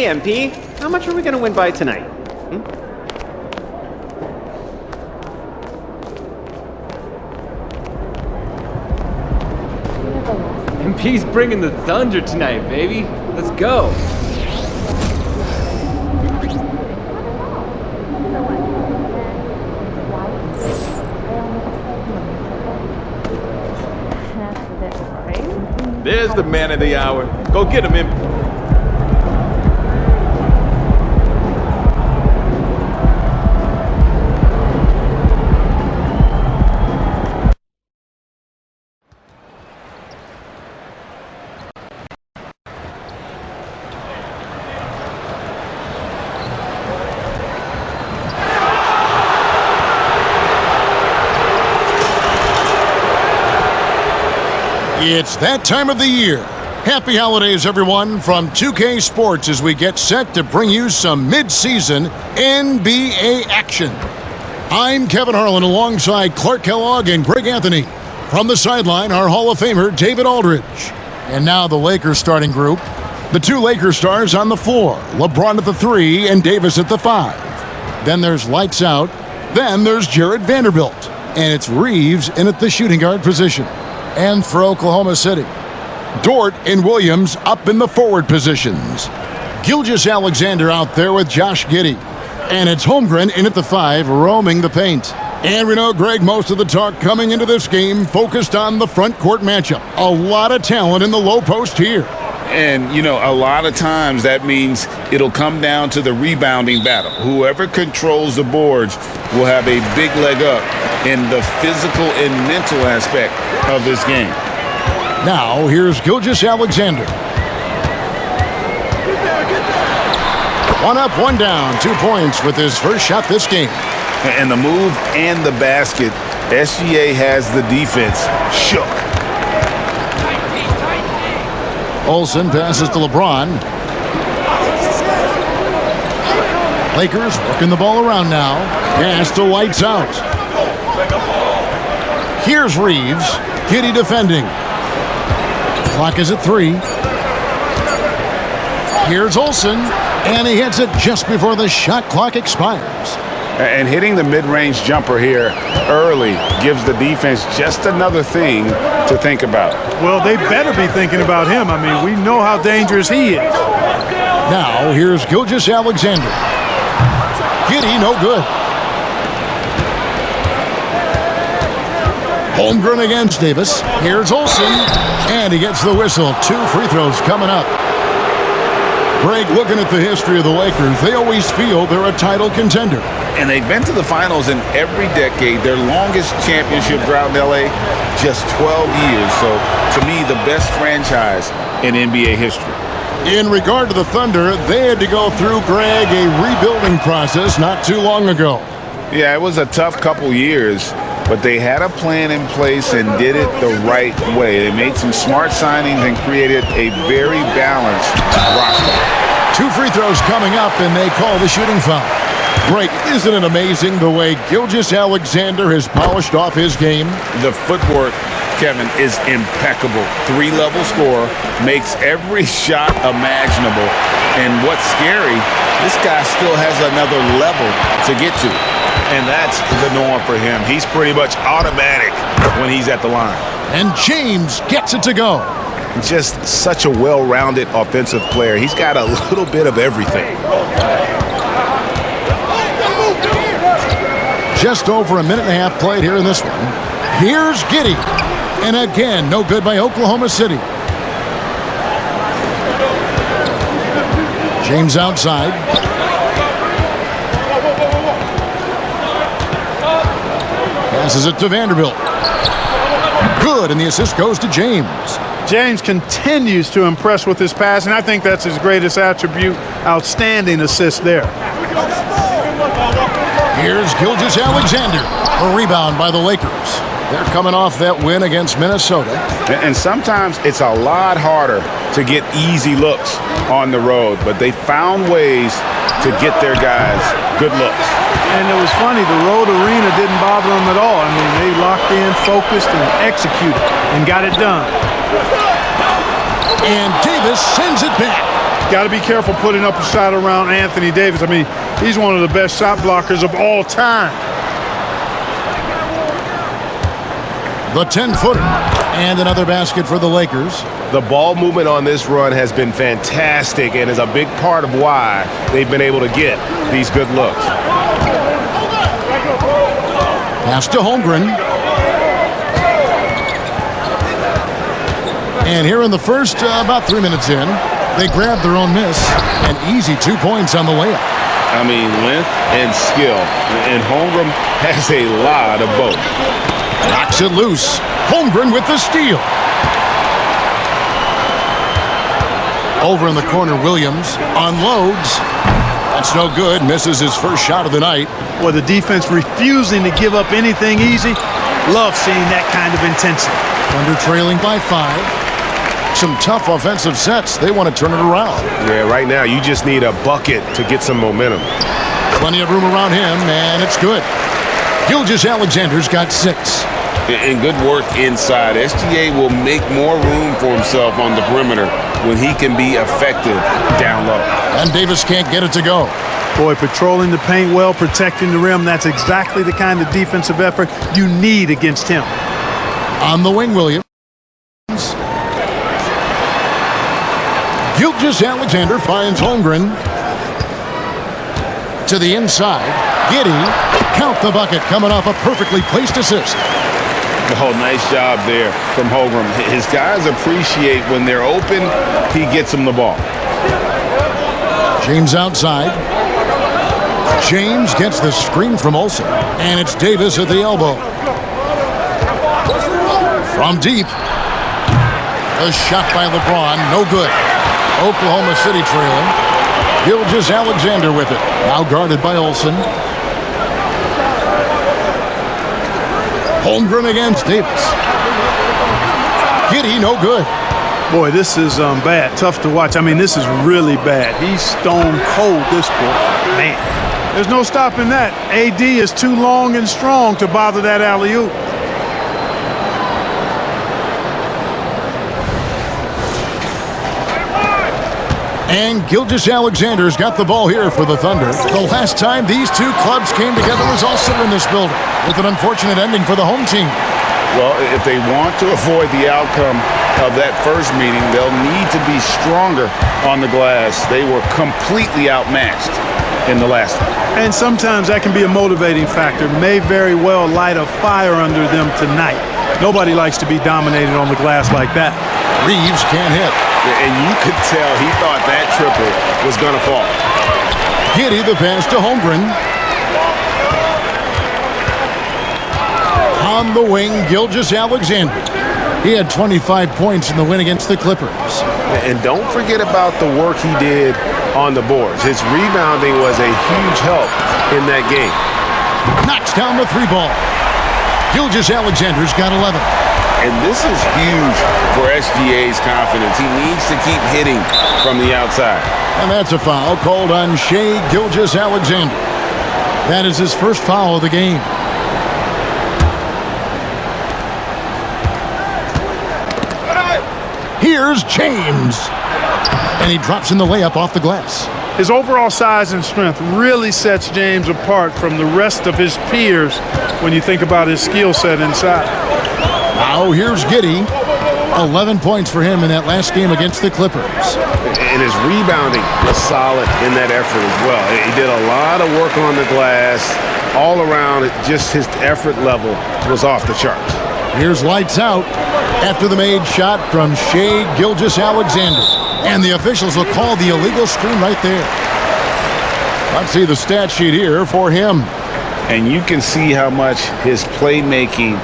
Hey, MP, how much are we going to win by tonight? MP's bringing the thunder tonight, baby. Let's go. There's the man of the hour. Go get him, MP. It's that time of the year. Happy holidays, everyone, from 2K Sports as we get set to bring you some mid-season NBA action. I'm Kevin Harlan alongside Clark Kellogg and Greg Anthony. From the sideline, our Hall of Famer, David Aldridge. And now the Lakers starting group. The two Lakers stars on the floor, LeBron at the 3 and Davis at the 5. Then there's lights out. Then there's Jared Vanderbilt. And it's Reeves in at the shooting guard position. And for Oklahoma City, Dort and Williams up in the forward positions. Gilgeous-Alexander out there with Josh Giddey. And it's Holmgren in at the 5, roaming the paint. And we know, Greg, most of the talk coming into this game focused on the front court matchup. A lot of talent in the low post here. And, you know, a lot of times that means it'll come down to the rebounding battle. Whoever controls the boards will have a big leg up in the physical and mental aspect of this game. Now, here's Gilgeous-Alexander. One up, one down, 2 points with his first shot this game. And the move and the basket, SGA has the defense shook. Olsen passes to LeBron. Lakers working the ball around now. Pass to lights out. Here's Reeves. Giddey defending. Clock is at 3. Here's Olsen. And he hits it just before the shot clock expires. And hitting the mid-range jumper here early gives the defense just another thing to think about. Well, they better be thinking about him. I mean, we know how dangerous he is. Now, here's Gilgeous-Alexander. Giddey, no good. Holmgren against Davis. Here's Olsen. And he gets the whistle. 2 free throws coming up. Greg, looking at the history of the Lakers, they always feel they're a title contender. And they've been to the finals in every decade. Their longest championship drought in L.A., just 12 years. So, to me, the best franchise in NBA history. In regard to the Thunder, they had to go through, Greg, a rebuilding process not too long ago. Yeah, it was a tough couple years, but they had a plan in place and did it the right way. They made some smart signings and created a very balanced roster. 2 free throws coming up, and they call the shooting foul. Greg, isn't it amazing the way Gilgeous-Alexander has polished off his game? The footwork, Kevin, is impeccable. 3-level scorer, makes every shot imaginable. And what's scary, this guy still has another level to get to. And that's the norm for him. He's pretty much automatic when he's at the line. And James gets it to go. Just such a well-rounded offensive player. He's got a little bit of everything. Just over a minute and a half played here in this one. Here's Giddey. And again, no good by Oklahoma City. James outside. Passes it to Vanderbilt. Good, and the assist goes to James. James continues to impress with his passing. I think that's his greatest attribute. Outstanding assist there. Here's Gilgeous-Alexander. A rebound by the Lakers. They're coming off that win against Minnesota. And sometimes it's a lot harder to get easy looks on the road, but they found ways to get their guys good looks. And it was funny, the road arena didn't bother them at all. I mean, they locked in, focused, and executed, and got it done. And Davis sends it back. Got to be careful putting up a shot around Anthony Davis. I mean, he's one of the best shot blockers of all time. The 10-footer. And another basket for the Lakers. The ball movement on this run has been fantastic and is a big part of why they've been able to get these good looks. Pass to Holmgren. And here in the first, about 3 minutes in, they grab their own miss. An easy 2 points on the layup. I mean, length and skill. And Holmgren has a lot of both. Knocks it loose. Holmgren with the steal. Over in the corner, Williams unloads. That's no good. Misses his first shot of the night. Well, the defense refusing to give up anything easy. Love seeing that kind of intensity. Thunder trailing by 5. Some tough offensive sets. They want to turn it around. Yeah, right now you just need a bucket to get some momentum. Plenty of room around him, and it's good. Gilgeous-Alexander's got 6. And good work inside. SGA will make more room for himself on the perimeter when he can be effective down low. And Davis can't get it to go. Boy, patrolling the paint well, protecting the rim. That's exactly the kind of defensive effort you need against him. On the wing, Williams. Gilgeous-Alexander finds Holmgren. To the inside. Giddey. Count the bucket coming off a perfectly placed assist. Oh, nice job there from Holmgren. His guys appreciate when they're open, he gets them the ball. James outside. James gets the screen from Olsen. And it's Davis at the elbow. From deep. A shot by LeBron. No good. Oklahoma City trailing. Gilgeous-Alexander with it. Now guarded by Olsen. Holmgren against Davis. Giddey, no good. Boy, this is bad. Tough to watch. I mean, this is really bad. He's stone cold, this boy. Man, there's no stopping that. AD is too long and strong to bother that alley-oop. And Gilgeous-Alexander's got the ball here for the Thunder. The last time these two clubs came together was also in this building, with an unfortunate ending for the home team. Well, if they want to avoid the outcome of that first meeting, they'll need to be stronger on the glass. They were completely outmatched in the last one. And sometimes that can be a motivating factor. May very well light a fire under them tonight. Nobody likes to be dominated on the glass like that. Reeves can't hit. And you could tell he thought that triple was going to fall. Giddey the pass to Holmgren. On the wing, Gilgeous-Alexander. He had 25 points in the win against the Clippers. And don't forget about the work he did on the boards. His rebounding was a huge help in that game. Knocks down the 3 ball. Gilgeous-Alexander's got 11. And this is huge for SGA's confidence. He needs to keep hitting from the outside. And that's a foul called on Shai Gilgeous-Alexander. That is his first foul of the game. Here's James. And he drops in the layup off the glass. His overall size and strength really sets James apart from the rest of his peers when you think about his skill set inside. Now here's Giddey. 11 points for him in that last game against the Clippers. And his rebounding was solid in that effort as well. He did a lot of work on the glass. All around, just his effort level was off the charts. Here's lights out after the made shot from Shai Gilgeous-Alexander. And the officials will call the illegal screen right there. Let's see the stat sheet here for him. And you can see how much his playmaking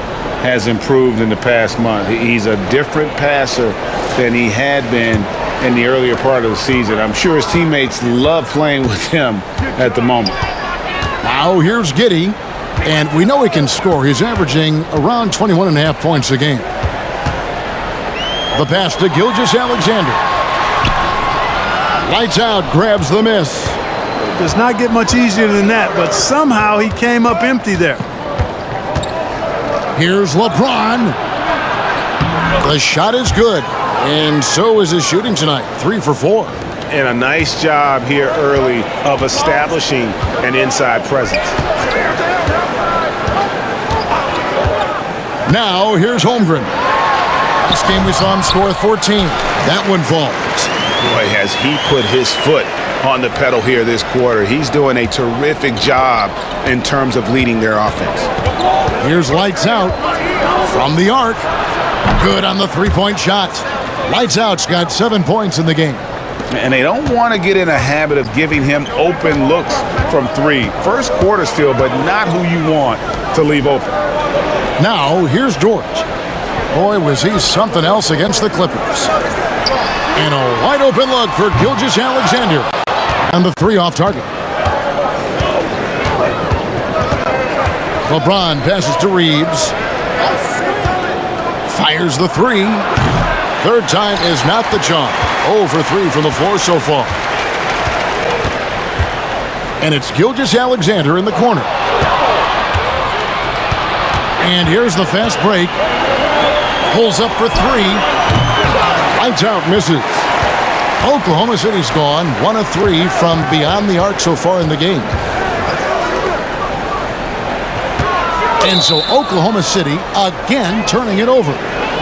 has improved in the past month. He's a different passer than he had been in the earlier part of the season. I'm sure his teammates love playing with him at the moment. Now here's Giddey. And we know he can score. He's averaging around 21.5 points a game. The pass to Gilgeous-Alexander. Lights out, grabs the miss. Does not get much easier than that, but somehow he came up empty there. Here's LeBron. The shot is good, and so is his shooting tonight. 3 for 4. and a nice job here early of establishing an inside presence. Now, here's Holmgren. This game we saw him score 14. That one falls. Boy, has he put his foot on the pedal here this quarter. He's doing a terrific job in terms of leading their offense. Here's Lights Out from the arc. Good on the three-point shot. Lights Out's got 7 points in the game. And they don't want to get in a habit of giving him open looks from three. First quarter still, but not who you want to leave open. Now, here's George. Boy, was he something else against the Clippers. And a wide open look for Gilgeous-Alexander. And the three off target. LeBron passes to Reeves. Fires the three. Third time is not the charm. 0 for 3 from the floor so far. And it's Gilgeous-Alexander in the corner. And here's the fast break. Pulls up for three. Lights Out misses. Oklahoma City's gone 1 of 3 from beyond the arc so far in the game. And so Oklahoma City again turning it over.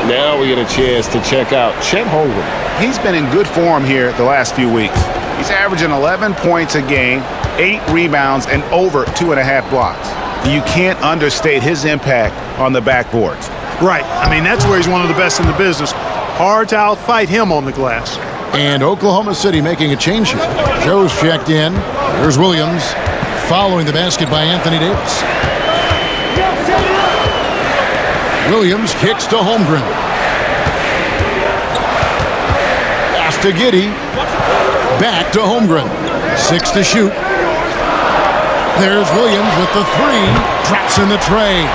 Now we get a chance to check out Chet Holmgren. He's been in good form here the last few weeks. He's averaging 11 points a game, 8 rebounds, and over 2.5 blocks. You can't understate his impact on the backboards. Right. I mean, that's where he's one of the best in the business. Hard to outfight him on the glass. And Oklahoma City making a change here. Joe's checked in. Here's Williams following the basket by Anthony Davis. Williams kicks to Holmgren. Pass to Giddey. Back to Holmgren. 6 to shoot. There's Williams with the three. Traps in the tray.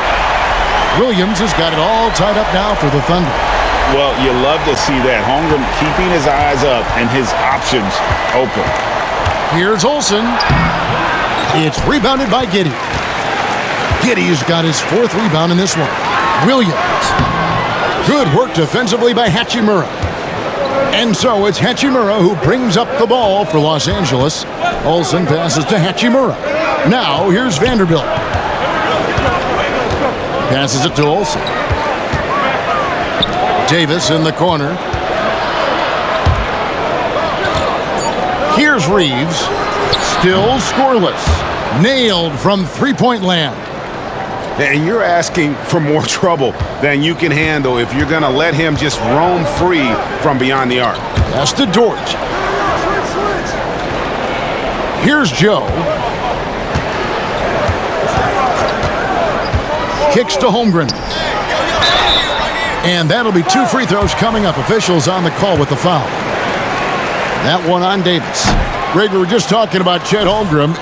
Williams has got it all tied up now for the Thunder. Well, you love to see that. Holmgren keeping his eyes up and his options open. Here's Olsen. It's rebounded by Giddey. Giddey's got his 4th rebound in this one. Williams. Good work defensively by Hachimura. And so it's Hachimura who brings up the ball for Los Angeles. Olsen passes to Hachimura. Now here's Vanderbilt. Passes it to Olsen. Davis in the corner. Here's Reeves. Still scoreless. Nailed from three-point land. And you're asking for more trouble than you can handle if you're going to let him just roam free from beyond the arc. That's to George. Here's Joe. Kicks to Holmgren. And that'll be 2 free throws coming up. Officials on the call with the foul. That one on Davis. Greg, we were just talking about Chet Holmgren.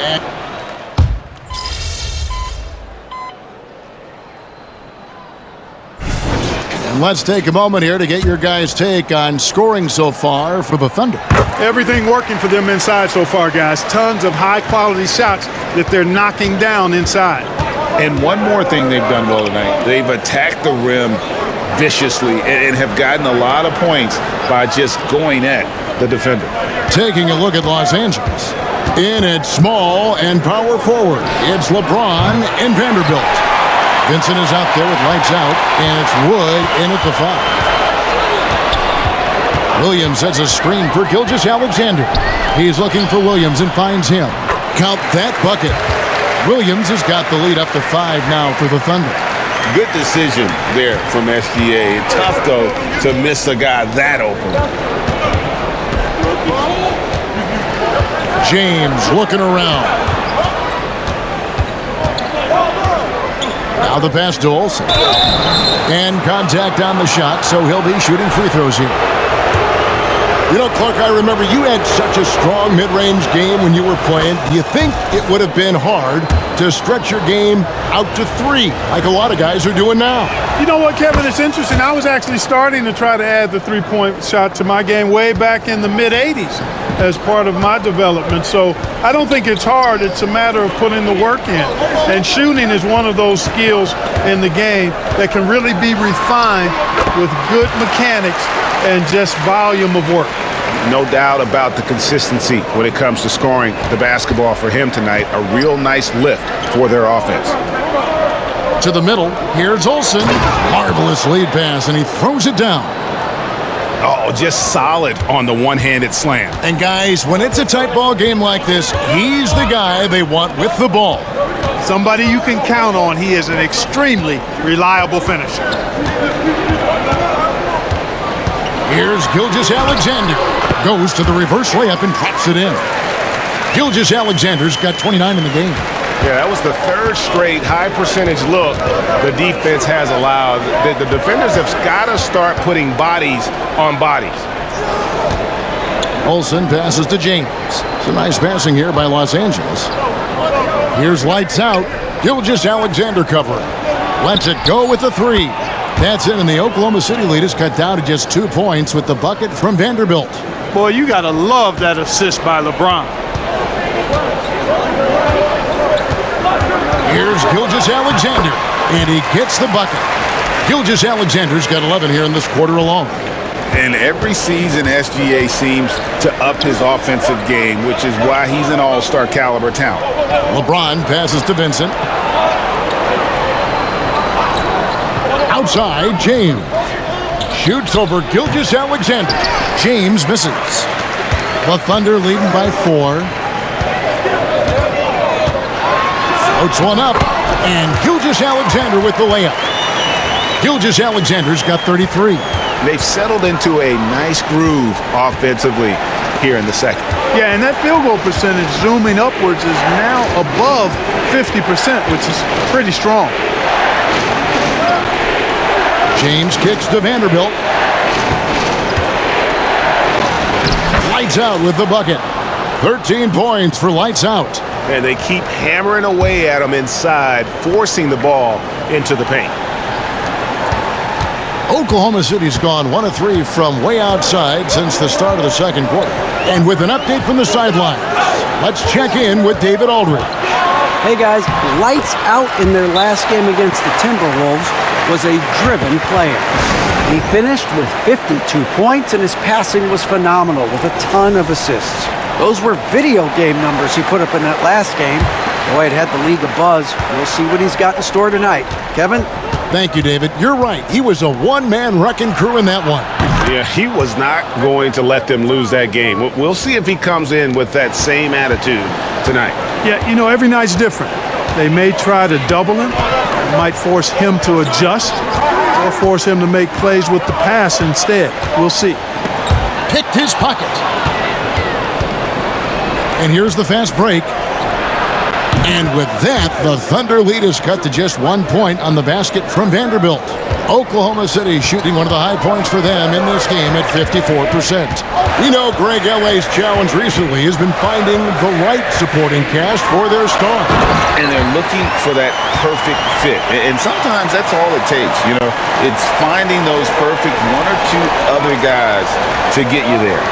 And let's take a moment here to get your guys' take on scoring so far for the Thunder. Everything working for them inside so far, guys. Tons of high-quality shots that they're knocking down inside. And one more thing they've done well tonight. They've attacked the rim viciously and have gotten a lot of points by just going at the defender. Taking a look at Los Angeles. In at small and power forward, it's LeBron and Vanderbilt. Vincent is out there with Lights Out, and it's Wood in at the 5. Williams sets a screen for Gilgeous-Alexander. He's looking for Williams and finds him. Count that bucket. Williams has got the lead up to 5 now for the Thunder. Good decision there from SGA. Tough, though, to miss a guy that open. James looking around. Now the pass to Olsen. And contact on the shot, so he'll be shooting free throws here. You know, Clark, I remember you had such a strong mid-range game when you were playing. Do you think it would have been hard to stretch your game out to 3, like a lot of guys are doing now? You know what, Kevin? It's interesting. I was actually starting to try to add the three-point shot to my game way back in the mid-'80s as part of my development. So I don't think it's hard. It's a matter of putting the work in. And shooting is one of those skills in the game that can really be refined with good mechanics and just volume of work. No doubt about the consistency when it comes to scoring the basketball for him tonight. A real nice lift for their offense. To the middle, here's Olsen. Marvelous lead pass, and he throws it down. Oh, just solid on the one-handed slam. And guys, when it's a tight ball game like this, he's the guy they want with the ball. Somebody you can count on. He is an extremely reliable finisher. Here's Gilgeous-Alexander. Goes to the reverse layup and drops it in. Gilgeous-Alexander's got 29 in the game. Yeah, that was the third straight high percentage look the defense has allowed. The defenders have got to start putting bodies on bodies. Olsen passes to James. Some nice passing here by Los Angeles. Here's lights out. Gilgeous-Alexander covering. Lets it go with the three. That's it, and the Oklahoma City lead is cut down to just 2 points with the bucket from Vanderbilt. Boy, you got to love that assist by LeBron. Here's Gilgeous-Alexander, and he gets the bucket. Gilgeous-Alexander's got 11 here in this quarter alone. And every season, SGA seems to up his offensive game, which is why he's an all-star caliber talent. LeBron passes to Vincent. Outside, James. Shoots over Gilgeous-Alexander. James misses. The Thunder leading by 4. Floats one up, and Gilgeous-Alexander with the layup. Gilgeous-Alexander's got 33. They've settled into a nice groove offensively here in the second. Yeah, and that field goal percentage zooming upwards is now above 50%, which is pretty strong. James kicks to Vanderbilt. Lights out with the bucket. 13 points for Lights Out. And they keep hammering away at him inside, forcing the ball into the paint. Oklahoma City's gone 1 of 3 from way outside since the start of the second quarter. And with an update from the sidelines, let's check in with David Aldridge. Hey guys, Lights Out in their last game against the Timberwolves was a driven player. He finished with 52 points and his passing was phenomenal with a ton of assists. Those were video game numbers he put up in that last game. Boy, it had the league abuzz. We'll see what he's got in store tonight. Kevin? Thank you, David. You're right. He was a one-man wrecking crew in that one. Yeah, he was not going to let them lose that game. We'll see if he comes in with that same attitude tonight. Yeah, you know, every night's different. They may try to double him. It might force him to adjust or force him to make plays with the pass instead. We'll see. Picked his pocket. And here's the fast break. And with that, the Thunder lead is cut to just 1 point on the basket from Vanderbilt. Oklahoma City shooting one of the high points for them in this game at 54%. We know Greg LA's challenge recently has been finding the right supporting cast for their star. And they're looking for that perfect fit. And sometimes that's all it takes, you know. It's finding those perfect 1 or 2 other guys to get you there.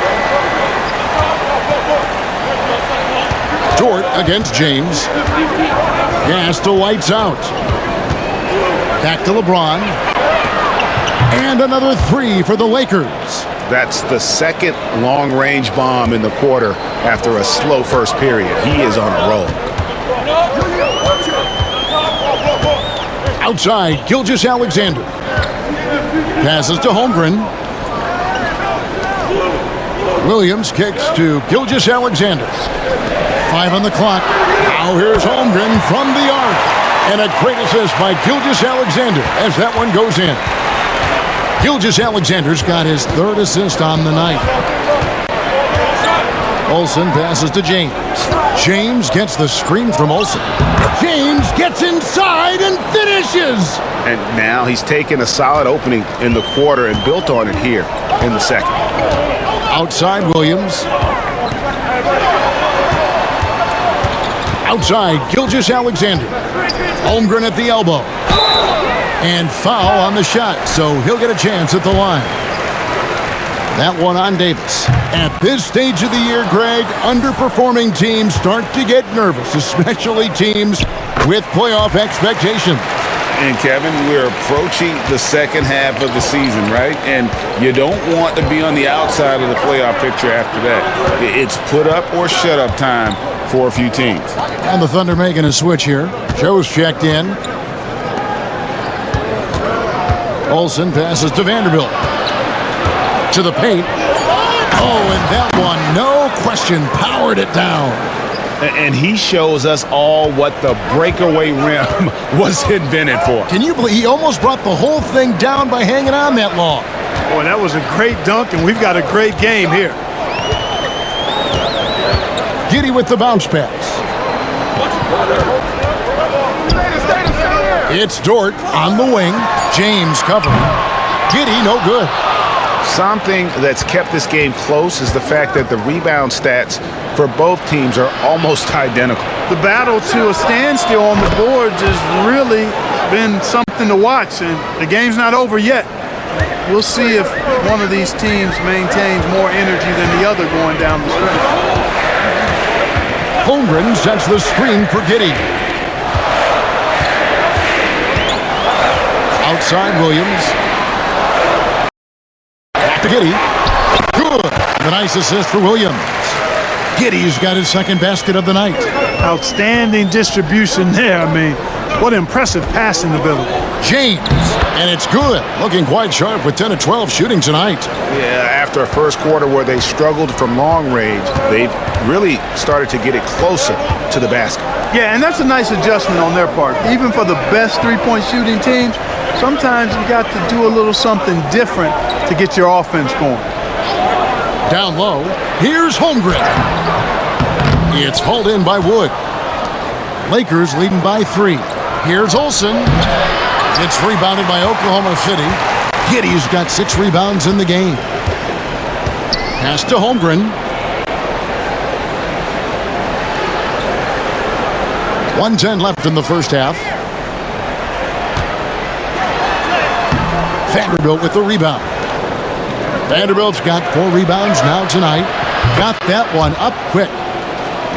Dort against James. Gas to Lights Out. Back to LeBron. And another 3 for the Lakers. That's the second long-range bomb in the quarter after a slow first period. He is on a roll. Outside, Gilgeous-Alexander. Passes to Holmgren. Williams kicks to Gilgeous-Alexander. 5 on the clock. Now here's Holmgren from the arc. And a great assist by Gilgeous-Alexander as that one goes in. Gilgeous-Alexander's got his 3rd assist on the night. Olsen passes to James. James gets the screen from Olsen. James gets inside and finishes. And now he's taken a solid opening in the quarter and built on it here in the second. Outside, Williams. Outside, Gilgeous-Alexander. Holmgren at the elbow. And foul on the shot, so he'll get a chance at the line. That one on Davis. At this stage of the year, Greg, underperforming teams start to get nervous, especially teams with playoff expectations. And Kevin, we're approaching the second half of the season, right? And you don't want to be on the outside of the playoff picture after that. It's put up or shut up time for a few teams. And the Thunder making a switch here. Joe's checked in. Olsen passes to Vanderbilt. To the paint. Oh, and that one, no question, powered it down. And he shows us all what the breakaway rim was invented for. Can you believe he almost brought the whole thing down by hanging on that long? Boy, that was a great dunk, and we've got a great game here. Giddey with the bounce pass. It's Dort on the wing. James covering. Giddey, no good. Something that's kept this game close is the fact that the rebound stats for both teams are almost identical. The battle to a standstill on the boards has really been something to watch, and the game's not over yet. We'll see if one of these teams maintains more energy than the other going down the stretch. Holmgren sets the screen for Giddey. Outside Williams. Back to Giddey. Good. The nice assist for Williams. Giddey's got his second basket of the night. Outstanding distribution there. I mean, what impressive passing ability. James, and it's good. Looking quite sharp with 10 of 12 shooting tonight. Yeah, after a first quarter where they struggled from long range, they've really started to get it closer to the basket. Yeah, and that's a nice adjustment on their part. Even for the best three-point shooting teams, sometimes you got to do a little something different to get your offense going. Down low, here's Holmgren. It's hauled in by Wood. Lakers leading by 3. Here's Olsen. It's rebounded by Oklahoma City. Giddey's got 6 rebounds in the game. Pass to Holmgren. 1:10 left in the first half. Vanderbilt with the rebound. Vanderbilt's got 4 rebounds now tonight. Got that one up quick.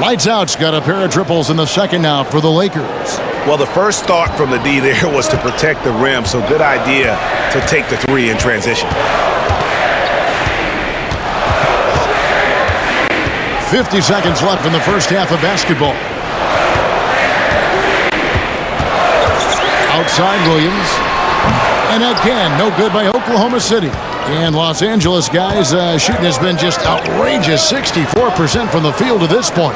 Lights Out's got a pair of triples in the second now for the Lakers. Well, the first thought from the D there was to protect the rim, so good idea to take the 3 in transition. 50 seconds left in the first half of basketball. Outside Williams. And again, no good by Oklahoma City. And Los Angeles guys, shooting has been just outrageous. 64% from the field to this point.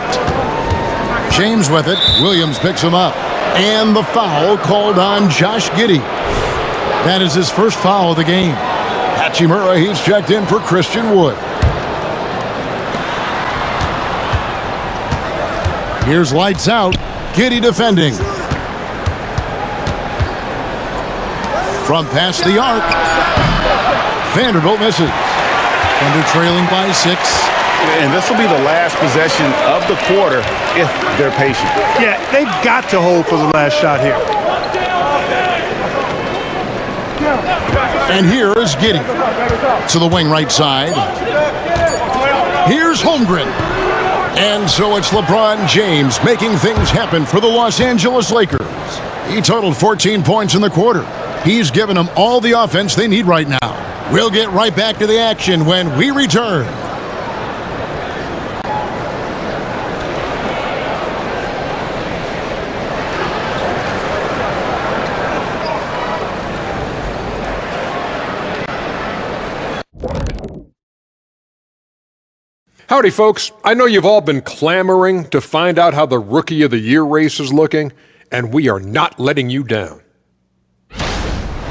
James with it. Williams picks him up. And the foul called on Josh Giddey. That is his first foul of the game. Hachimura, he's checked in for Christian Wood. Here's Lights Out. Giddey defending. From past the arc. Vanderbilt misses. Thunder trailing by 6. And this will be the last possession of the quarter if they're patient. Yeah, they've got to hold for the last shot here. And here is Giddey. To the wing right side. Here's Holmgren. And so it's LeBron James making things happen for the Los Angeles Lakers. He totaled 14 points in the quarter. He's given them all the offense they need right now. We'll get right back to the action when we return. Howdy, folks. I know you've all been clamoring to find out how the Rookie of the Year race is looking, and we are not letting you down.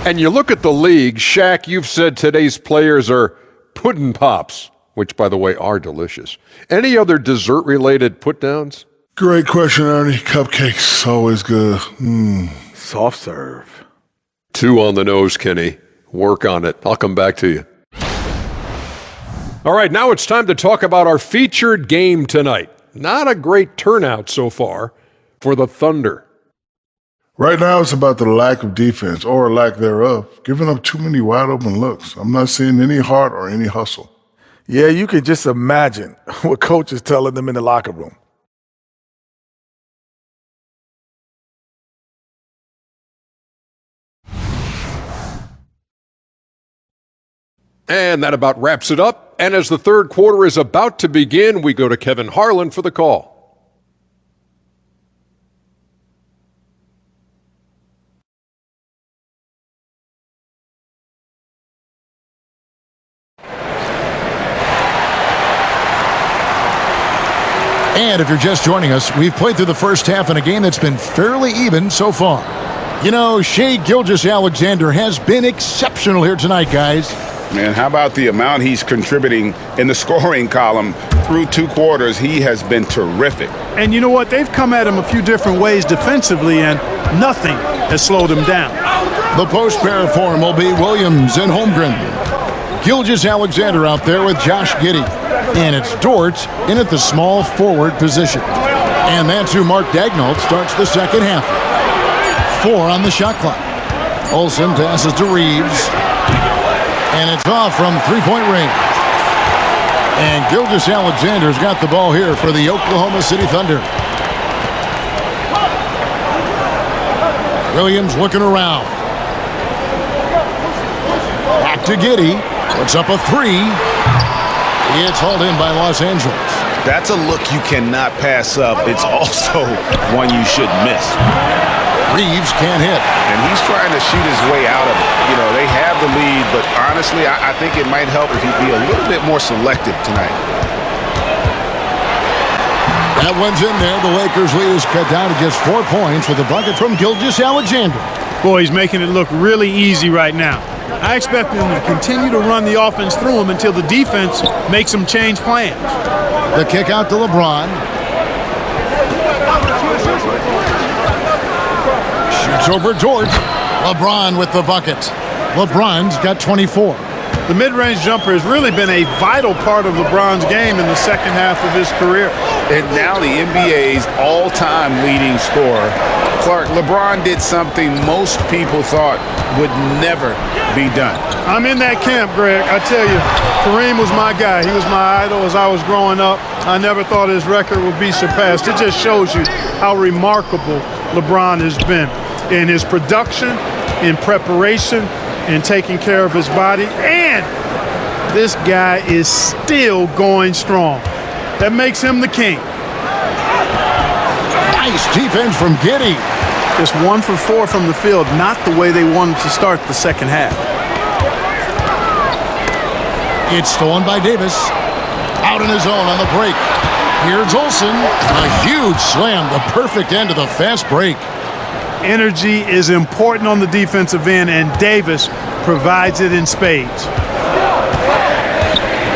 And you look at the league, Shaq, you've said today's players are puddin' pops, which, by the way, are delicious. Any other dessert-related put-downs? Great question, Ernie. Cupcakes, always good. Soft serve. 2 on the nose, Kenny. Work on it. I'll come back to you. All right, now it's time to talk about our featured game tonight. Not a great turnout so far for the Thunder. Right now, it's about the lack of defense, or lack thereof, giving up too many wide-open looks. I'm not seeing any heart or any hustle. Yeah, you can just imagine what coach is telling them in the locker room. And that about wraps it up. And as the third quarter is about to begin, we go to Kevin Harlan for the call. And if you're just joining us, we've played through the first half in a game that's been fairly even so far. You know, Shai Gilgeous-Alexander has been exceptional here tonight, guys. Man, how about the amount he's contributing in the scoring column through 2 quarters? He has been terrific. And you know what? They've come at him a few different ways defensively, and nothing has slowed him down. The post pair for him will be Williams and Holmgren. Gilgeous-Alexander out there with Josh Giddey. And it's Dort in at the small forward position. And that's who Mark Daigneault starts the second half. 4 on the shot clock. Olsen passes to Reeves. And it's off from three-point range. And Gilgeous-Alexander's got the ball here for the Oklahoma City Thunder. Williams looking around. Back to Giddey. Puts up a 3. It's hauled in by Los Angeles. That's a look you cannot pass up. It's also one you should miss. Reeves can't hit. And he's trying to shoot his way out of it. You know, they have the lead, but honestly, I think it might help if he'd be a little bit more selective tonight. That one's in there. The Lakers' lead is cut down to just 4 points with a bucket from Gilgeous-Alexander. Boy, he's making it look really easy right now. I expect them to continue to run the offense through him until the defense makes them change plans. The kick out to LeBron. Shoots over Dort. LeBron with the bucket. LeBron's got 24. The mid-range jumper has really been a vital part of LeBron's game in the second half of his career. And now the NBA's all-time leading scorer. Clark, LeBron did something most people thought would never be done. I'm in that camp, Greg. I tell you, Kareem was my guy. He was my idol as I was growing up. I never thought his record would be surpassed. It just shows you how remarkable LeBron has been in his production, in preparation, in taking care of his body, and this guy is still going strong. That makes him the king. Nice defense from Giddey. Just 1 for 4 from the field, not the way they wanted to start the second half. It's stolen by Davis. Out in his own on the break. Here's Olsen. A huge slam, the perfect end of the fast break. Energy is important on the defensive end, and Davis provides it in spades.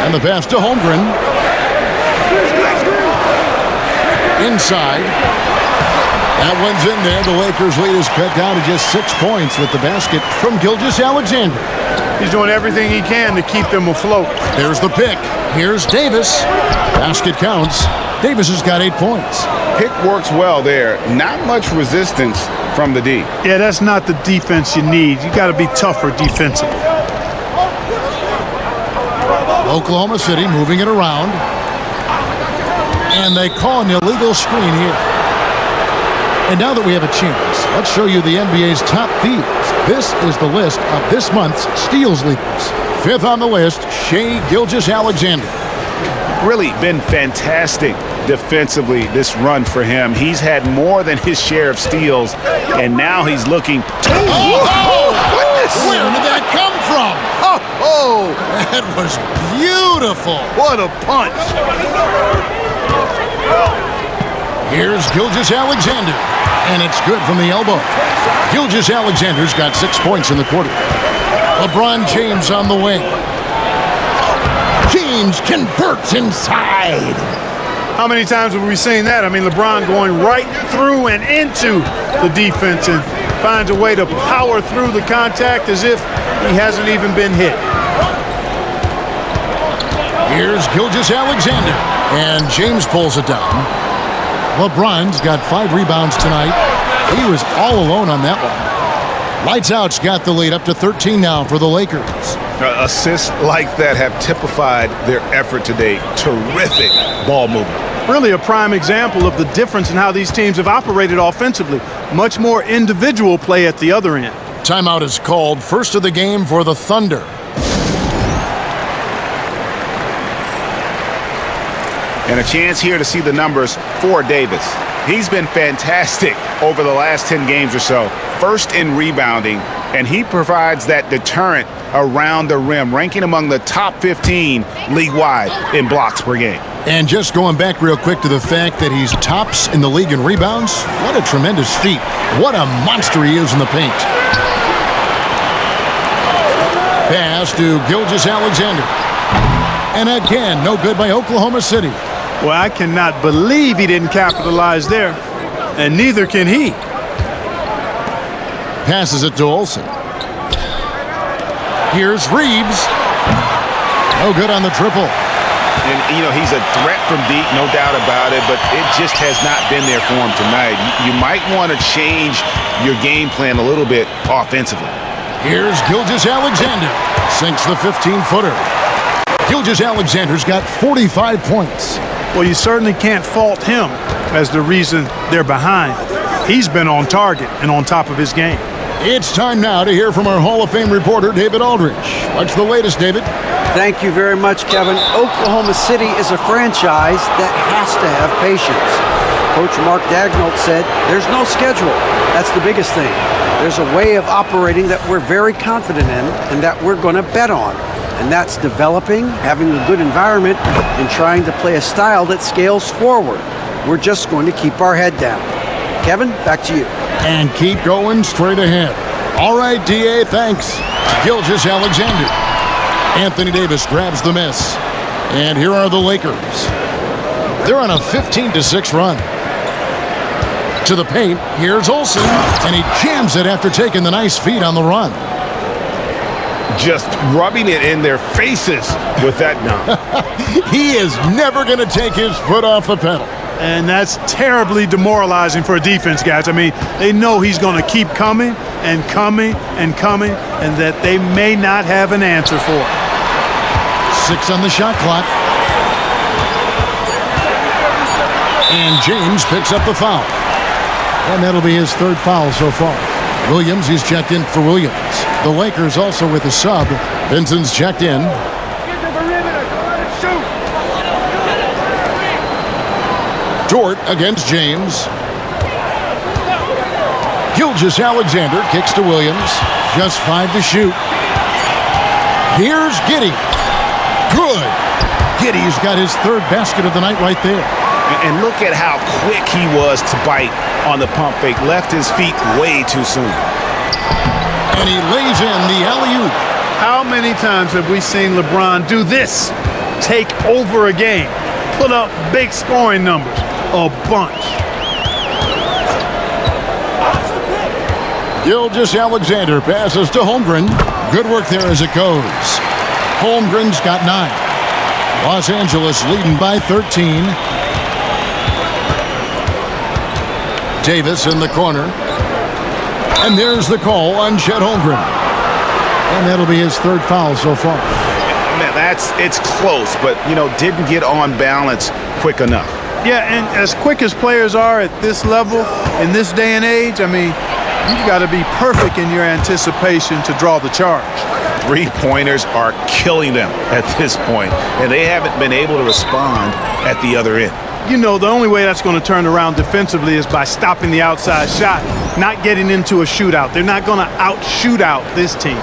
And the pass to Holmgren. Inside. That one's in there. The Lakers' lead is cut down to just 6 points with the basket from Gilgeous-Alexander. He's doing everything he can to keep them afloat. There's the pick. Here's Davis. Basket counts. Davis has got 8 points. Pick works well there. Not much resistance from the D. Yeah, that's not the defense you need. You got to be tougher defensively. Oklahoma City moving it around. And they call an illegal screen here. And now that we have a chance, let's show you the NBA's top thieves. This is the list of this month's steals leaders. 5th on the list, Shai Gilgeous-Alexander. Really been fantastic defensively this run for him. He's had more than his share of steals, and now he's looking to... Oh, goodness! Where did that come from? Oh, that was beautiful. What a punch. Here's Gilgeous-Alexander, and it's good from the elbow. Gilgeous-Alexander's got 6 points in the quarter. LeBron James on the wing. James converts inside. How many times have we seen that? I mean, LeBron going right through and into the defense and finds a way to power through the contact as if he hasn't even been hit. Here's Gilgeous-Alexander, and James pulls it down. LeBron's got 5 rebounds tonight. He was all alone on that one. Lights Out's got the lead up to 13 now for the Lakers. Assists like that have typified their effort today. Terrific ball movement. Really a prime example of the difference in how these teams have operated offensively. Much more individual play at the other end. Timeout is called. First of the game for the Thunder. And a chance here to see the numbers for Davis. He's been fantastic over the last 10 games or so. First in rebounding, and he provides that deterrent around the rim, ranking among the top 15 league-wide in blocks per game. And just going back real quick to the fact that he's tops in the league in rebounds, what a tremendous feat. What a monster he is in the paint. Pass to Gilgeous-Alexander. And again, no good by Oklahoma City. Well, I cannot believe he didn't capitalize there, and neither can he. Passes it to Olsen. Here's Reeves. No good on the triple. And, you know, he's a threat from deep, no doubt about it, but it just has not been there for him tonight. You might want to change your game plan a little bit offensively. Here's Gilgeous-Alexander. Sinks the 15-footer. Gilgeous-Alexander's got 45 points. Well, you certainly can't fault him as the reason they're behind. He's been on target and on top of his game. It's time now to hear from our Hall of Fame reporter, David Aldridge. What's the latest, David? Thank you very much, Kevin. Oklahoma City is a franchise that has to have patience. Coach Mark Daigneault said there's no schedule. That's the biggest thing. There's a way of operating that we're very confident in and that we're going to bet on. And that's developing, having a good environment, and trying to play a style that scales forward. We're just going to keep our head down. Kevin, back to you. And keep going straight ahead. All right, D.A., thanks. Gilgeous-Alexander. Anthony Davis grabs the miss. And here are the Lakers. They're on a 15-6 run. To the paint, here's Olsen, and he jams it after taking the nice feed on the run. Just rubbing it in their faces with that dunk. He is never going to take his foot off the pedal. And that's terribly demoralizing for a defense, guys. I mean, they know he's going to keep coming and coming and coming, and that they may not have an answer for it. 6 on the shot clock. And James picks up the foul. And that'll be his 3rd foul so far. Williams, he's checked in for Williams. The Lakers also with a sub. Vincent's checked in. Dort against James. Gilgeous-Alexander kicks to Williams. Just 5 to shoot. Here's Giddey. Good. Giddey's got his 3rd basket of the night right there. And look at how quick he was to bite on the pump fake. Left his feet way too soon. And he lays in the alley-oop. How many times have we seen LeBron do this? Take over a game. Put up big scoring numbers. A bunch. Gilgeous-Alexander passes to Holmgren. Good work there as it goes. Holmgren's got 9. Los Angeles leading by 13. Davis in the corner. And there's the call on Chet Holmgren. And that'll be his 3rd foul so far. Man, it's close, but, you know, didn't get on balance quick enough. Yeah, and as quick as players are at this level, in this day and age, I mean, you've got to be perfect in your anticipation to draw the charge. 3-pointers are killing them at this point, and they haven't been able to respond at the other end. You know, the only way that's going to turn around defensively is by stopping the outside shot, not getting into a shootout. They're not going to out-shoot out this team.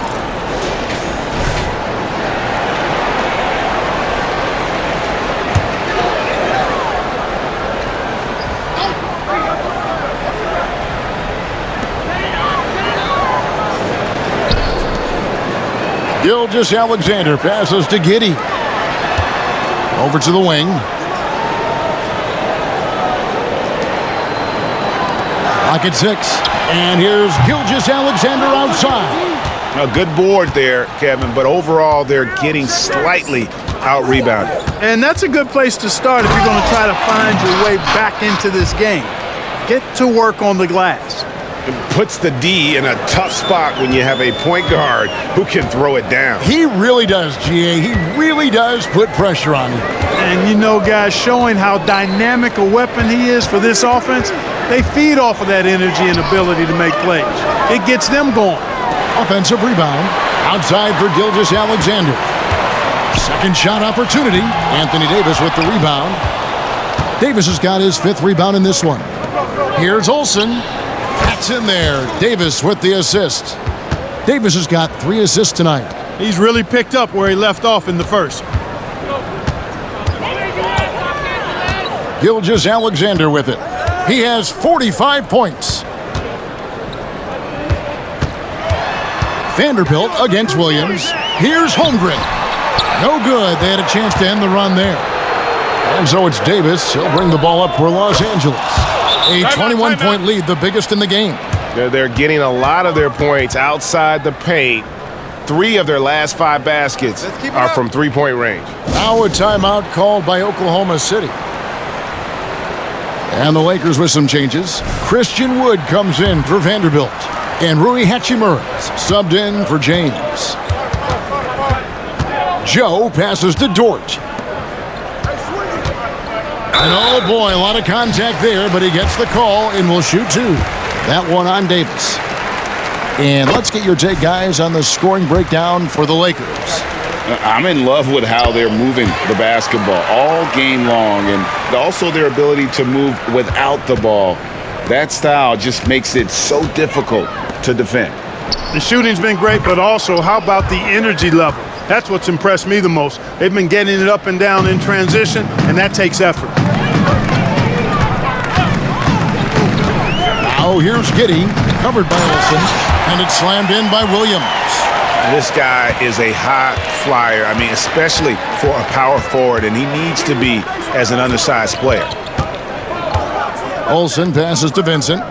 Gilgeous-Alexander passes to Giddey. Over to the wing. Clock at 6. And here's Gilgeous-Alexander outside. A good board there, Kevin, but overall they're getting slightly out-rebounded. And that's a good place to start if you're going to try to find your way back into this game. Get to work on the glass. It puts the D in a tough spot when you have a point guard who can throw it down. He really does, G.A. He really does put pressure on him. And, you know, guys, showing how dynamic a weapon he is for this offense, they feed off of that energy and ability to make plays. It gets them going. Offensive rebound. Outside for Gilgeous-Alexander. Second shot opportunity. Anthony Davis with the rebound. Davis has got his 5th rebound in this one. Here's Olsen. That's in there. Davis with the assist. Davis has got 3 assists tonight. He's really picked up where he left off in the first. Gilgeous-Alexander with it. He has 45 points. Vanderbilt against Williams. Here's Holmgren. No good. They had a chance to end the run there. And so it's Davis. He'll bring the ball up for Los Angeles. A 21-point lead, the biggest in the game. They're getting a lot of their points outside the paint. 3 of their last 5 baskets are from three-point range. Now a timeout called by Oklahoma City. And the Lakers with some changes. Christian Wood comes in for Vanderbilt. And Rui Hachimura subbed in for James. Joe passes to Dort. And oh boy, a lot of contact there, but he gets the call and will shoot 2. That one on Davis. And let's get your take, guys, on the scoring breakdown for the Lakers. I'm in love with how they're moving the basketball all game long, and also their ability to move without the ball. That style just makes it so difficult to defend. The shooting's been great, but also how about the energy level? That's what's impressed me the most. They've been getting it up and down in transition, and that takes effort. Now here's Giddey, covered by Olsen, and it's slammed in by Williams. This guy is a high flyer. I mean, especially for a power forward, and he needs to be as an undersized player. Olsen passes to Vincent.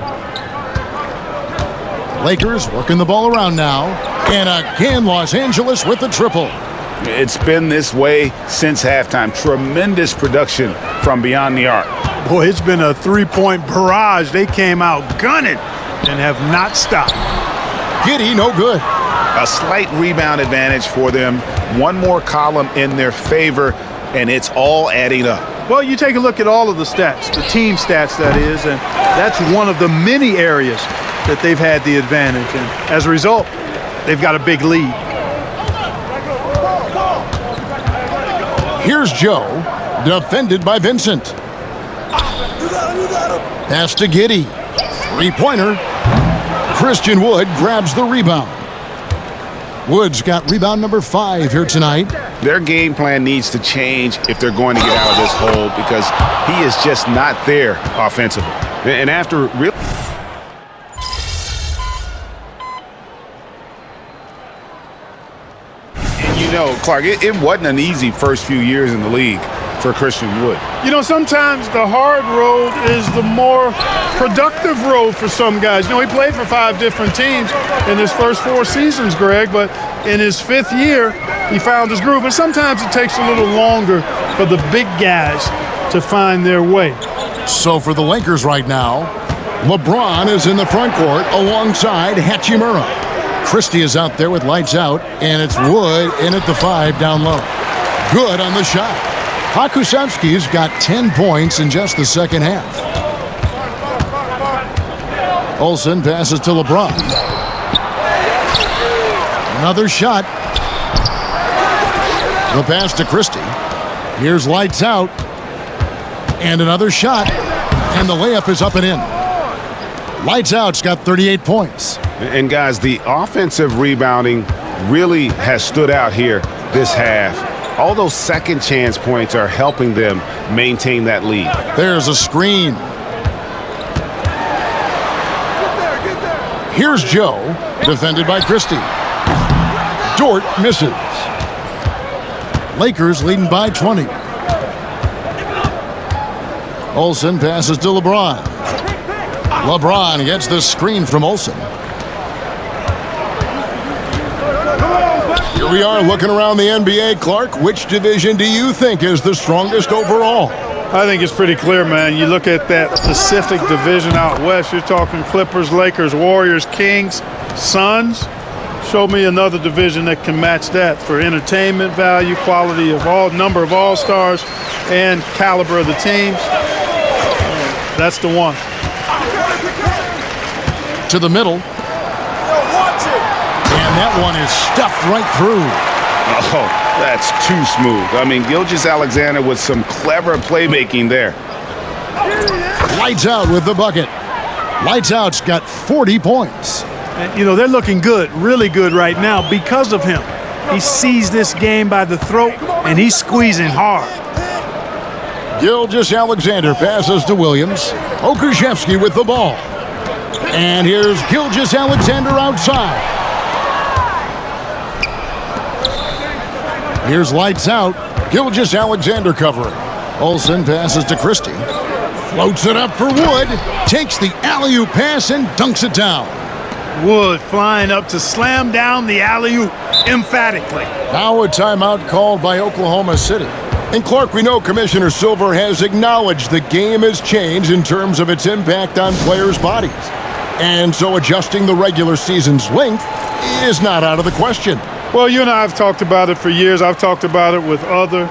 Lakers working the ball around now. And again, Los Angeles with the triple. It's been this way since halftime. Tremendous production from beyond the arc. Boy, it's been a 3-point barrage. They came out gunning and have not stopped. Giddey, no good. A slight rebound advantage for them. One more column in their favor, and it's all adding up. Well, you take a look at all of the stats, the team stats, that is, and that's one of the many areas that they've had the advantage. And as a result, they've got a big lead. Here's Joe, defended by Vincent. Pass to Giddey. 3-pointer. Christian Wood grabs the rebound. Wood's got rebound number 5 here tonight. Their game plan needs to change if they're going to get out of this hole, because he is just not there offensively. And after real... You know, Clark, it wasn't an easy first few years in the league for Christian Wood. You know, sometimes the hard road is the more productive road for some guys. You know, he played for 5 different teams in his first 4 seasons, Greg, but in his 5th year, he found his groove. And sometimes it takes a little longer for the big guys to find their way. So for the Lakers right now, LeBron is in the front court alongside Hachimura. Christie is out there with lights out, and it's Wood in at the 5 down low. Good on the shot. Hakusevsky's got 10 points in just the second half. Olsen passes to LeBron. Another shot. The pass to Christie. Here's lights out. And another shot. And the layup is up and in. Lights out's got 38 points. And guys, the offensive rebounding really has stood out here this half. All those second chance points are helping them maintain that lead. There's a screen. Here's Joe, defended by Christie. Dort misses. Lakers leading by 20. Olsen passes to LeBron. LeBron gets the screen from Olsen. Here we are looking around the NBA. Clark, which division do you think is the strongest overall? I think it's pretty clear, man. You look at that Pacific division out west, you're talking Clippers, Lakers, Warriors, Kings, Suns. Show me another division that can match that for entertainment value, quality of number of all-stars, and caliber of the teams. That's the one. To the middle. And that one is stuffed right through. Oh, that's too smooth. I mean, Gilgeous-Alexander with some clever playmaking there. Lights Out with the bucket. Lights Out's got 40 points. And, you know, they're looking good, really good right now because of him. He sees this game by the throat, and he's squeezing hard. Gilgeous-Alexander passes to Williams. Okushevsky with the ball. And here's Gilgeous-Alexander outside. Here's Lights Out. Gilgeous-Alexander covering. Olsen passes to Christie. Floats it up for Wood. Takes the alley-oop pass and dunks it down. Wood flying up to slam down the alley-oop emphatically. Now a timeout called by Oklahoma City. And Clark, we know Commissioner Silver has acknowledged the game has changed in terms of its impact on players' bodies. And so adjusting the regular season's length is not out of the question. Well, you and I have talked about it for years. I've talked about it with other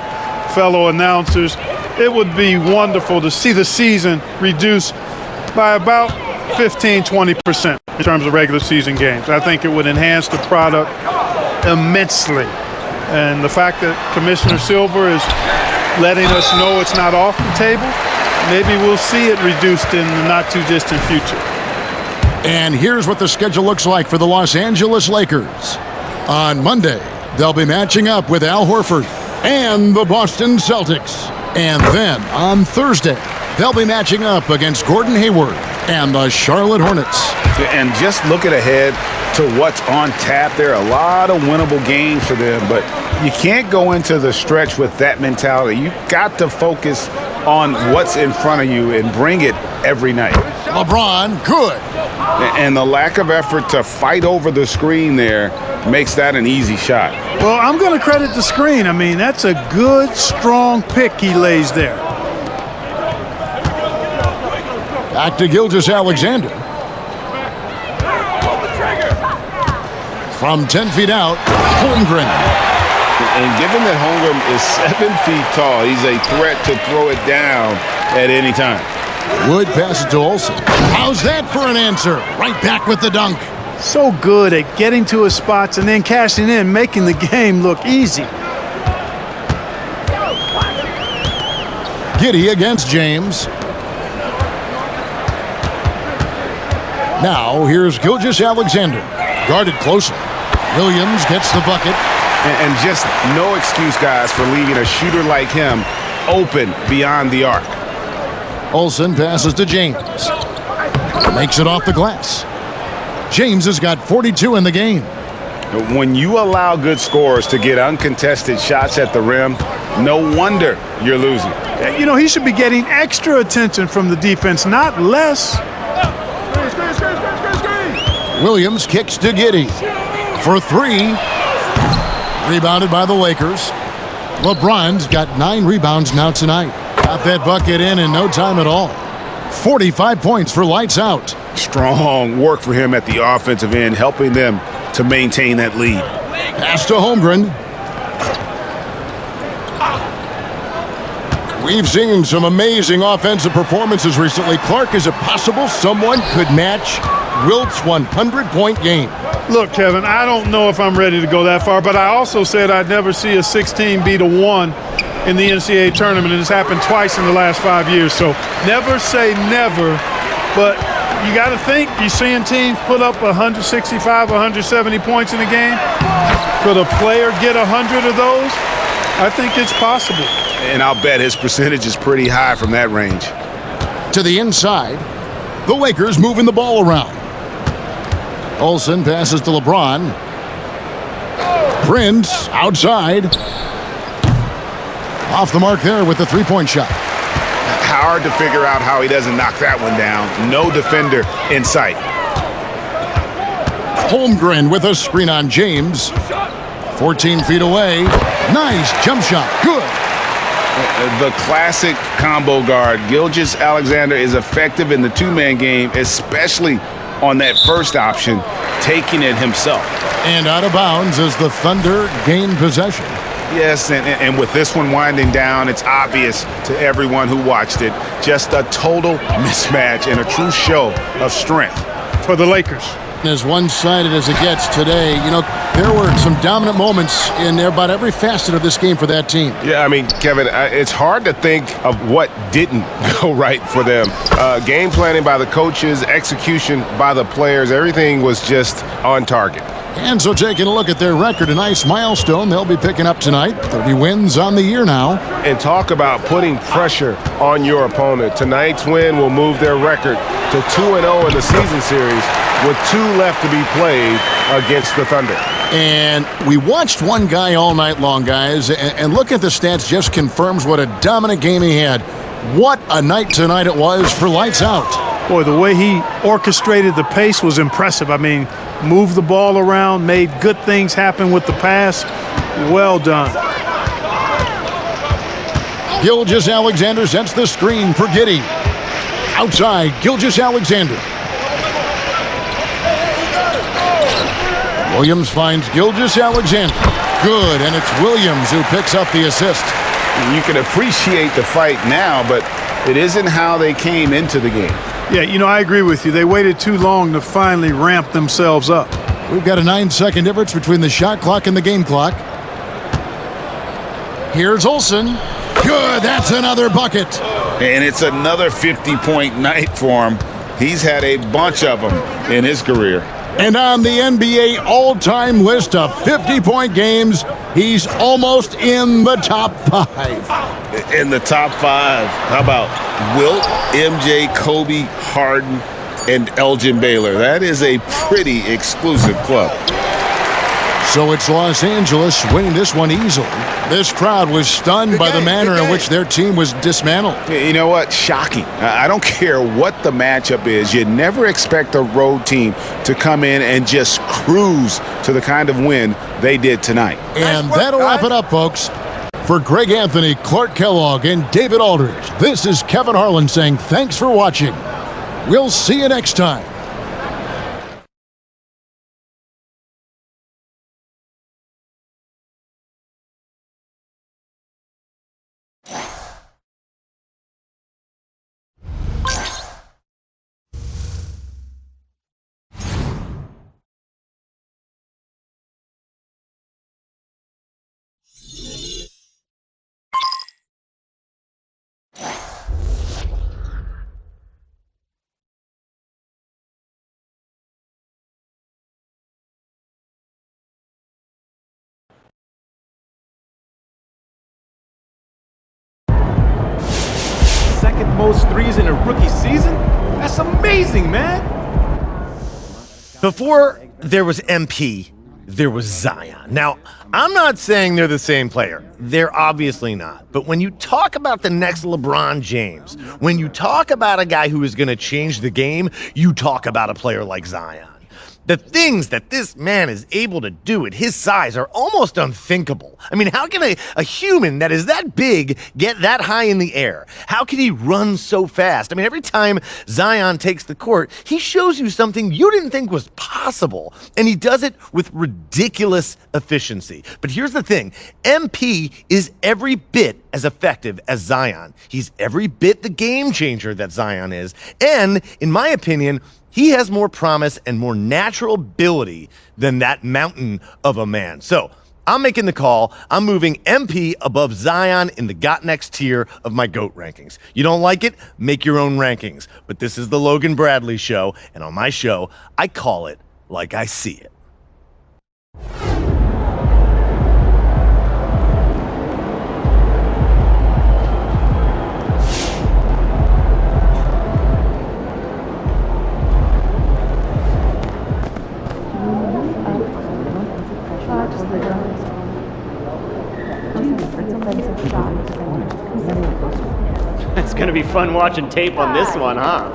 fellow announcers. It would be wonderful to see the season reduced by about 15-20% in terms of regular season games. I think it would enhance the product immensely. And the fact that Commissioner Silver is letting us know it's not off the table, maybe we'll see it reduced in the not-too-distant future. And here's what the schedule looks like for the Los Angeles Lakers. On Monday, they'll be matching up with Al Horford and the Boston Celtics. And then on Thursday, they'll be matching up against Gordon Hayward and the Charlotte Hornets. And just looking ahead to what's on tap, there are a lot of winnable games for them, but you can't go into the stretch with that mentality. You've got to focus on what's in front of you and bring it every night. LeBron, good. And the lack of effort to fight over the screen there makes that an easy shot. Well, I'm going to credit the screen. I mean, that's a good, strong pick he lays there. Back to Gilgeous-Alexander. From 10 feet out, Holmgren. And given that Holmgren is 7 feet tall, he's a threat to throw it down at any time. Wood passes to Olsen. How's that for an answer? Right back with the dunk. So good at getting to his spots and then cashing in, making the game look easy. Giddey against James. Now here's Gilgeous-Alexander. Guarded closely. Williams gets the bucket. And just no excuse, guys, for leaving a shooter like him open beyond the arc. Olsen passes to James. Makes it off the glass. James has got 42 in the game. When you allow good scorers to get uncontested shots at the rim, no wonder you're losing. You know, he should be getting extra attention from the defense, not less. Williams kicks to Giddey for three. Rebounded by the Lakers. LeBron's got 9 rebounds now tonight. Got that bucket in no time at all. 45 points for Lights Out. Strong work for him at the offensive end, helping them to maintain that lead. Pass to Holmgren. We've seen some amazing offensive performances recently. Clark, is it possible someone could match Wilt's 100-point game? Look, Kevin, I don't know if I'm ready to go that far, but I also said I'd never see a 16 beat a 1 in the NCAA tournament, and it's happened twice in the last 5 years. So never say never, but you got to think you're seeing teams put up 165, 170 points in a game. Could a player get 100 of those? I think it's possible. And I'll bet his percentage is pretty high from that range. To the inside, the Lakers moving the ball around. Olsen passes to LeBron. Prince outside. Off the mark there with the three-point shot. Hard to figure out how he doesn't knock that one down. No defender in sight. Holmgren with a screen on James. 14 feet away. Nice jump shot. Good. The classic combo guard. Gilgeous-Alexander is effective in the two-man game, especially on that first option, taking it himself. And out of bounds as the Thunder gain possession. Yes, and with this one winding down, it's obvious to everyone who watched it. Just a total mismatch and a true show of strength. For the Lakers. As one-sided as it gets today, you know, there were some dominant moments in about every facet of this game for that team. Yeah, I mean, Kevin, it's hard to think of what didn't go right for them. Game planning by the coaches, execution by the players, everything was just on target. And so taking a look at their record, a nice milestone they'll be picking up tonight. 30 wins on the year now. And talk about putting pressure on your opponent. Tonight's win will move their record to 2-0 in the season series with 2 left to be played against the Thunder. And we watched one guy all night long, guys, and look at the stats just confirms what a dominant game he had. What a night tonight it was for Lights Out. Boy, the way he orchestrated the pace was impressive. I mean, moved the ball around, made good things happen with the pass. Well done. Gilgeous-Alexander sets the screen for Giddey. Outside, Gilgeous-Alexander. Williams finds Gilgeous-Alexander. Good, and it's Williams who picks up the assist. You can appreciate the fight now, but it isn't how they came into the game. Yeah, you know, I agree with you. They waited too long to finally ramp themselves up. We've got a 9-second difference between the shot clock and the game clock. Here's Olsen. Good, that's another bucket. And it's another 50-point night for him. He's had a bunch of them in his career. And on the NBA all-time list of 50-point games, he's almost in the top 5. In the top 5, how about Wilt, MJ, Kobe, Harden, and Elgin Baylor? That is a pretty exclusive club. So it's Los Angeles winning this one easily. This crowd was stunned by the manner in which their team was dismantled. You know what? Shocking. I don't care what the matchup is. You never expect a road team to come in and just cruise to the kind of win they did tonight. And that'll wrap it up, folks. For Greg Anthony, Clark Kellogg, and David Aldridge, this is Kevin Harlan saying thanks for watching. We'll see you next time. Second most threes in a rookie season? That's amazing, man. Before there was MP, there was Zion. Now, I'm not saying they're the same player. They're obviously not. But when you talk about the next LeBron James, when you talk about a guy who is going to change the game, you talk about a player like Zion. The things that this man is able to do at his size are almost unthinkable. I mean, how can a human that is that big get that high in the air? How can he run so fast? I mean, every time Zion takes the court, he shows you something you didn't think was possible. And he does it with ridiculous efficiency. But here's the thing. MP is every bit as effective as Zion. He's every bit the game changer that Zion is. And, in my opinion, he has more promise and more natural ability than that mountain of a man. So I'm making the call. I'm moving MP above Zion in the Got Next tier of my GOAT rankings. You don't like it? Make your own rankings. But this is the Logan Bradley Show, and on my show, I call it like I see it. It's going to be fun watching tape on this one, huh?